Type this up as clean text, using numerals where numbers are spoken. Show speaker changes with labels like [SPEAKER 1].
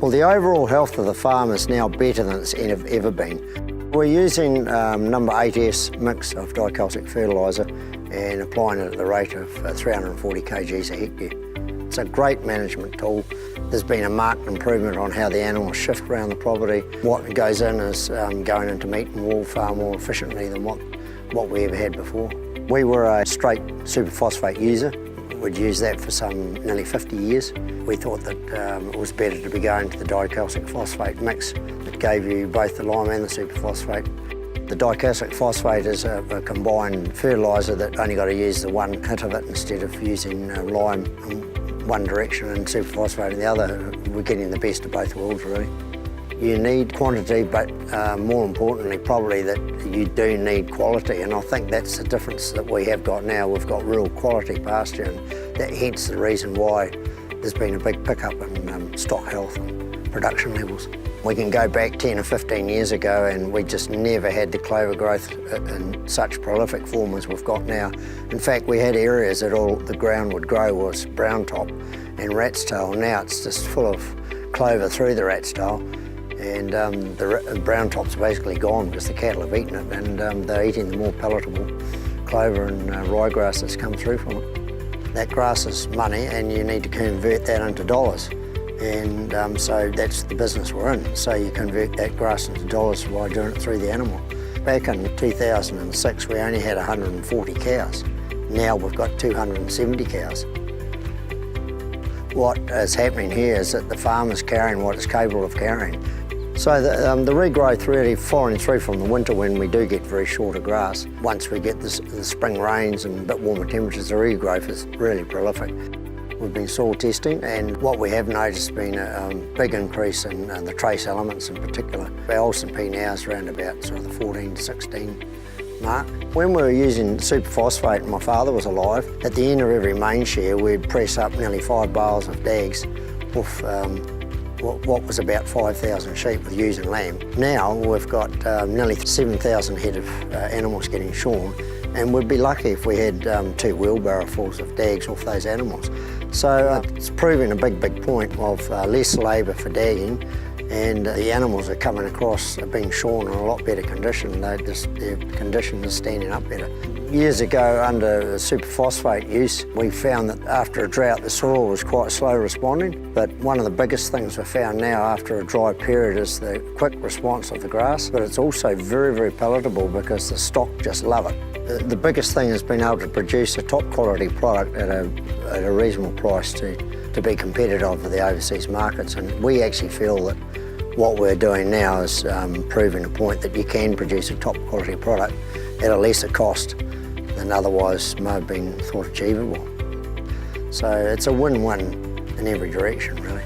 [SPEAKER 1] Well, the overall health of the farm is now better than it's ever been. We're using number 8S mix of dicalcic fertiliser and applying it at the rate of 340 kgs a hectare. It's a great management tool. There's been a marked improvement on how the animals shift around the property. What goes in is going into meat and wool far more efficiently than what we ever had before. We were a straight superphosphate user. We'd used that for some nearly 50 years. We thought that it was better to be going to the dicalcic phosphate mix that gave you both the lime and the superphosphate. The dicalcic phosphate is a combined fertiliser that only got to use the one hit of it instead of using lime in one direction and superphosphate in the other. We're getting the best of both worlds, really. You need quantity, but more importantly, probably that you do need quality, and I think that's the difference that we have got now. We've got real quality pasture, and that hence the reason why there's been a big pickup in stock health and production levels. We can go back 10 or 15 years ago and we just never had the clover growth in such prolific form as we've got now. In fact, we had areas that all the ground would grow was brown top and rat's tail. Now it's just full of clover through the rat's tail. And the brown top's basically gone because the cattle have eaten it, and they're eating the more palatable clover and ryegrass that's come through from it. That grass is money, and you need to convert that into dollars. And so that's the business we're in. So you convert that grass into dollars by doing it through the animal. Back in 2006, we only had 140 cows. Now we've got 270 cows. What is happening here is that the farm is carrying what it's capable of carrying. So the regrowth really following through from the winter when we do get very shorter grass. Once we get the spring rains and a bit warmer temperatures, the regrowth is really prolific. We've been soil testing, and what we have noticed has been a big increase in the trace elements in particular. Our Olsen P now is around about sort of the 14 to 16 mark. When we were using superphosphate and my father was alive, at the end of every main shear we'd press up nearly 5 bales of dags off what was about 5,000 sheep with ewes and lamb. Now we've got nearly 7,000 head of animals getting shorn, and we'd be lucky if we had 2 wheelbarrowfuls of dags off those animals. So it's proving a big point of less labour for dagging, and the animals are coming across are being shorn in a lot better condition. Their condition is standing up better. Years ago, under superphosphate use, we found that after a drought the soil was quite slow responding, but one of the biggest things we've found now after a dry period is the quick response of the grass, but it's also very palatable because the stock just love it. The biggest thing has been able to produce a top quality product at a reasonable price to be competitive with the overseas markets, and we actually feel that what we're doing now is proving a point that you can produce a top quality product at a lesser cost than otherwise may have been thought achievable. So it's a win-win in every direction, really.